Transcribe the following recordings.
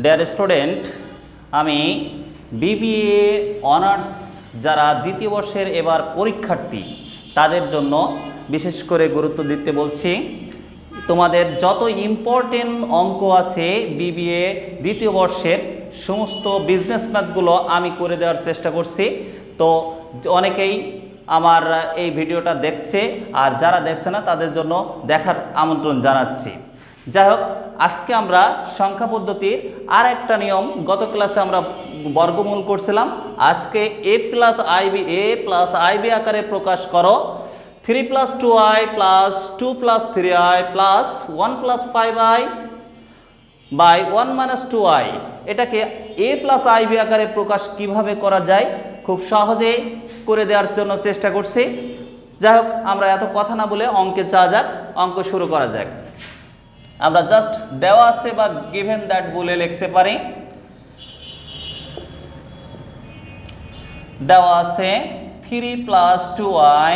Dear student, আমি BBA honours যারা দ্বিতীয় বর্ষের এবার পরীক্ষার্থী তাদের জন্য বিশেষ করে গুরুত্ব দিতে বলছি। তোমাদের যত ইম্পর্টেন্ট অঙ্ক আছে বিবিএ দ্বিতীয় বর্ষের সমস্ত বিজনেস ম্যাথগুলো আমি করে দেওয়ার চেষ্টা করছি। তো অনেকেই আমার এই ভিডিওটা দেখছে, আর যারা দেখছে না তাদের জন্য দেখার আমন্ত্রণ জানাচ্ছি। যাই হোক, আজকে আমরা সংখ্যা পদ্ধতির আর একটা নিয়ম, গত ক্লাসে আমরা বর্গমূল করছিলাম, আজকে a প্লাস আইবি আকারে প্রকাশ করো 3 + 2i + 2 + 3i + 1 + 5i by 1 - 2i। এটাকে a প্লাস আইবি আকারে প্রকাশ কিভাবে করা যায় খুব সহজে করে দেওয়ার জন্য চেষ্টা করছি। যাই হোক, আমরা এত কথা না বলে অঙ্কে যাওয়া যাক, অঙ্ক শুরু করা যাক। আমরা জাস্ট দেওয়া আছে বা গিভেন দ্যাট বলে লিখতে পারি। দেওয়া আছে 3 + 2i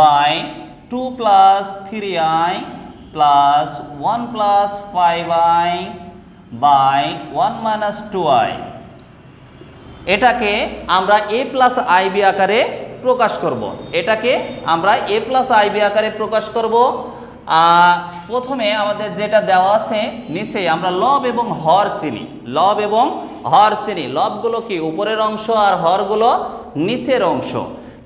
by 2 + 3i + 1 + 5i by 1 - 2i। এটাকে আমরা a প্লাস আইবি আকারে প্রকাশ করব। এটাকে আমরা a প্লাস আইবি আকারে প্রকাশ করব। প্রথমে আমাদের যেটা দেওয়া আছে নিচে আমরা লব এবং হর চিনি। লব এবং হর চিনি। লবগুলো কি উপরের অংশ আর হরগুলো নিচের অংশ।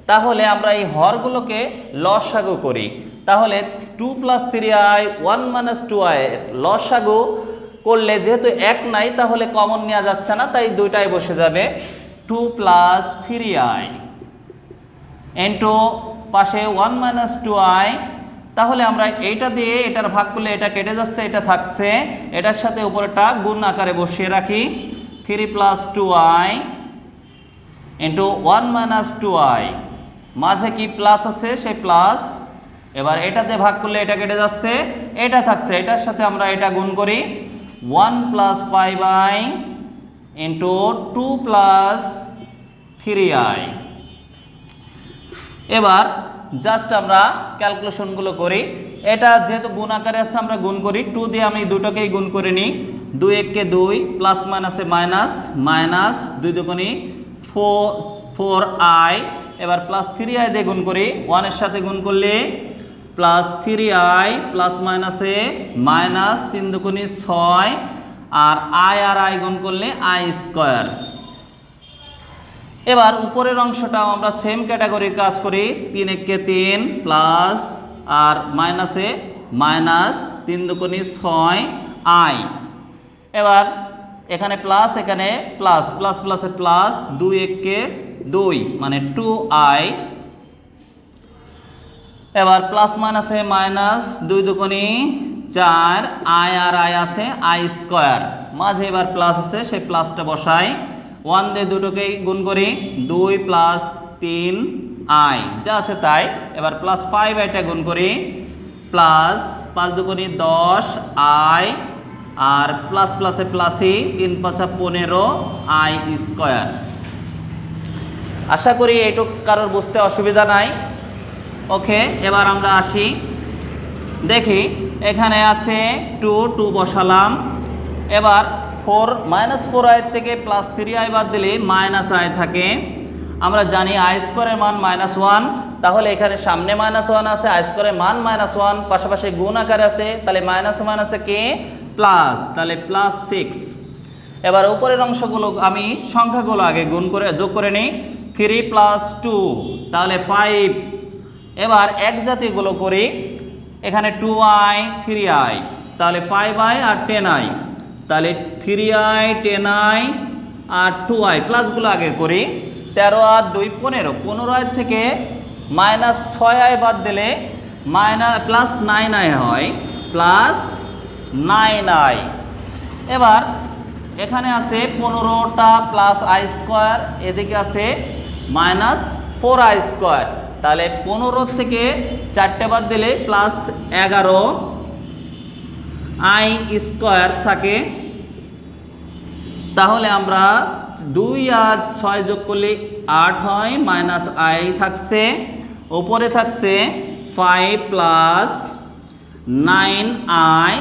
তাহলে আমরা এই হরগুলোকে লসাগু করি। তাহলে 2 + 3i 1 - 2i এর লসাগু করলে যেহেতু এক নাই তাহলে কমন নেওয়া যাচ্ছে না, তাই দুইটাই বসে যাবে। 2 + 3i ইন্টু পাশে 1 - 2i। তাহলে আমরা এইটা দিয়ে এটার ভাগ করলে এটা কেটে যাচ্ছে, এটা থাকছে, এটার সাথে উপরেটা গুণ আকারে বসিয়ে রাখি। 3 + 2i ইন্টু 1 - 2i, মাঝে কি প্লাস আছে সেই প্লাস। এবার এটাতে ভাগ করলে এটা কেটে যাচ্ছে, এটা থাকছে, এটার সাথে আমরা এটা গুণ করি। 1 + 5i ইন্টু 2 + 3i। এবার জাস্ট আমরা ক্যালকুলেশনগুলো করি। এটা যেহেতু গুণ আকারে আছে আমরা গুণ করি। 2 দিয়ে আমি দুটোকেই গুণ করে নিই। 2 × 1 = 2, প্লাস মাইনাসে মাইনাস, মাইনাস 2 × 2 = 4i। এবার প্লাস 3i দিয়ে গুণ করি। 1 এর সাথে গুণ করলে প্লাস 3i, প্লাস মাইনাসে মাইনাস 3 × 2 = 6, আর i আর i গুণ করলে i²। এবার উপরের অংশটাও আমরা সেম ক্যাটাগরির কাজ করি। 3 × 1 = 3, প্লাস আর মাইনাসে মাইনাস 3 × 2 = 6i। এবার এখানে প্লাস, এখানে প্লাস, প্লাস প্লাসে প্লাস, 2 × 1 = 2 মানে 2i। এবার প্লাস মাইনাসে মাইনাস, 2 × 2 = 4, i আর i আছে i², মাঝে এবার প্লাস আছে সেই প্লাসটা বসাই। 1 দিয়ে দুটোকেই গুণ করি। 2 + 3i যা আছে তাই। এবার প্লাস 5iটা গুণ করি। প্লাস 5 × 2 = 10i, আর প্লাস প্লাসে প্লাসই, 3 × 5 = 15i²। আশা করি এইটুকু কারোর বুঝতে অসুবিধা নাই। ওকে, এবার আমরা আসি, দেখি এখানে আছে 2 বসালাম। এবার 4 - 4i থেকে প্লাস 3i বাদ দিলে -i থাকে। আমরা জানি i² এর মান -1, তাহলে এখানে সামনে -1 আছে, i² এর মান -1, পাশাপাশি গুণ আকারে আছে, তাহলে মাইনাসে মাইনাসে কে প্লাস, তাহলে +6। এবার উপরের অংশগুলো আমি সংখ্যাগুলো আগে গুণ করে যোগ করে নিই। 3 + 2 তাহলে 5। এবার এক জাতীয়গুলো করি। এখানে 2i 3i তাহলে 5i আর 10i, তাহলে 3i 10i আর 2i। প্লাসগুলো আগে করি। 13 আর 2 15, 15i থেকে -6i বাদ দিলে +9i হয়, +9i। এবার এখানে আছে 15টা প্লাস i², এদিকে আছে -4i², তাহলে 15 থেকে 4টে বাদ দিলে +11i² থাকে। তাহলে আমরা 2 আর 6 যোগ করলে 8 হয়, -i থাকছে, উপরে থাকছে 5 + 9i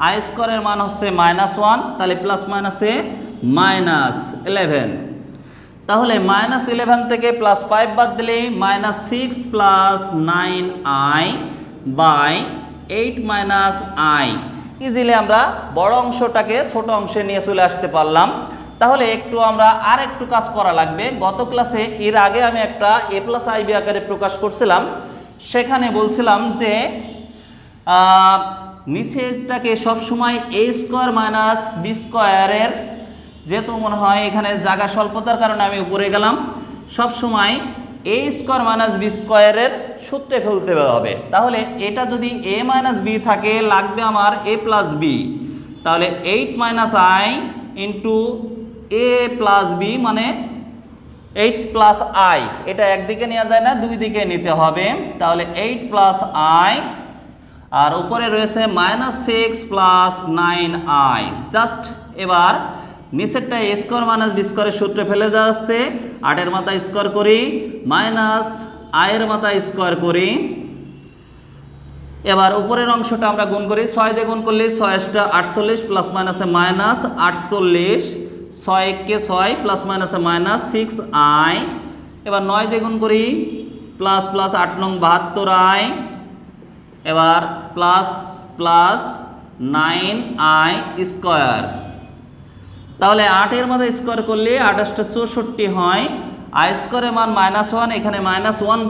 আই স্কোয়ারের মান হচ্ছে -1, তাহলে প্লাস মাইনাসে -11। তাহলে -11 থেকে +5 বাদ দিলে -6 + 9i বাই 8 - i। ইজিলি আমরা বড় অংশটাকে ছোট অংশে নিয়ে চলে আসতে পারলাম। তাহলে একটু আমরা আর একটু কাজ করা লাগবে। গত ক্লাসে এর আগে আমি একটা a + ib আকারে প্রকাশ করছিলাম, সেখানে বলছিলাম যে নিচেরটাকে সবসময় a² - b² এর, যেহেতু মনে হয় এখানে জায়গা স্বল্পতার কারণে আমি উপরে গেলাম, সবসময় a² - b² এর সূত্রে ফেলতে হবে। তাহলে এটা যদি a - b থাকে, লাগবে আমার a + b, তাহলে 8 - i ইন্টু a + b মানে 8 + i। এটা একদিকে নেওয়া যায় না, দুই দিকে নিতে হবে। তাহলে 8 + i, আর উপরে রয়েছে -6 + 9i। জাস্ট এবার নিচেরটা a² - b² এর সূত্রে ফেলে যাচ্ছে, 8 এর মাথায় স্কোয়ার করি, -i এর মাথায় স্কোয়ার করি। এবার উপরের অংশটা আমরা গুণ করি, 6 দিয়ে গুণ করলে 6 * 48 প্লাস মাইনাসে -48, 6 × 6 প্লাস মাইনাসে -6i। এবার 9 দিয়ে গুণ করি, প্লাস প্লাস 8 নং 72i, এবার প্লাস প্লাস 9i স্কোয়ার। তাহলে 8 এর মধ্যে স্কোয়ার করলে 8 × 64 হয়। আই স্কোয়ারের মান -1, এখানে -1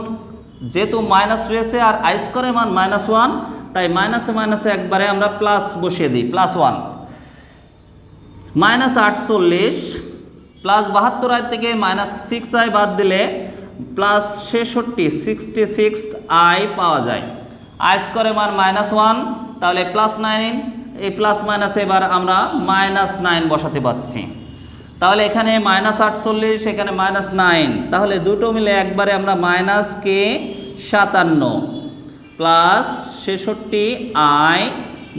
যেহেতু মাইনাস রয়েছে আর আই স্কোয়ারের মান -1, তাই মাইনাসে মাইনাসে একবারে আমরা প্লাস বসিয়ে দিই, +1। -48 প্লাস 72i থেকে -6i বাদ দিলে +66, 66i পাওয়া যায়। আই স্কোয়ারের মান -1, তাহলে +9, এই প্লাস মাইনাসে এবার আমরা -9 বসাতে পারছি। তাহলে এখানে -48, এখানে -9, তাহলে দুটো মিলে একবারে আমরা -57 প্লাস 66i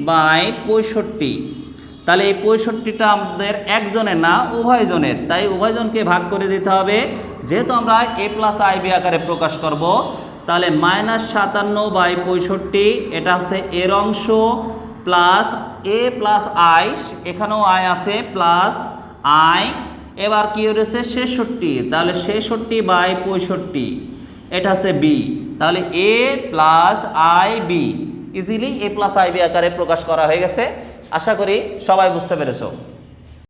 বাই 65। তাহলে এই 65টা আমাদের একজনের না, উভয়জনের, তাই উভয়জনকে ভাগ করে দিতে হবে। যেহেতু আমরা a + ib আকারে প্রকাশ করব, তাহলে -57/65, এটা হচ্ছে এর অংশ, প্লাস a + i, এখানেও i আছে, প্লাস i। এবার কি রয়েছে 66, তাহলে 66/65, এটা হচ্ছে b। তাহলে a + ib, easily a + ib আকারে প্রকাশ করা হয়ে গেছে। আশা করি সবাই বুঝতে পেরেছো।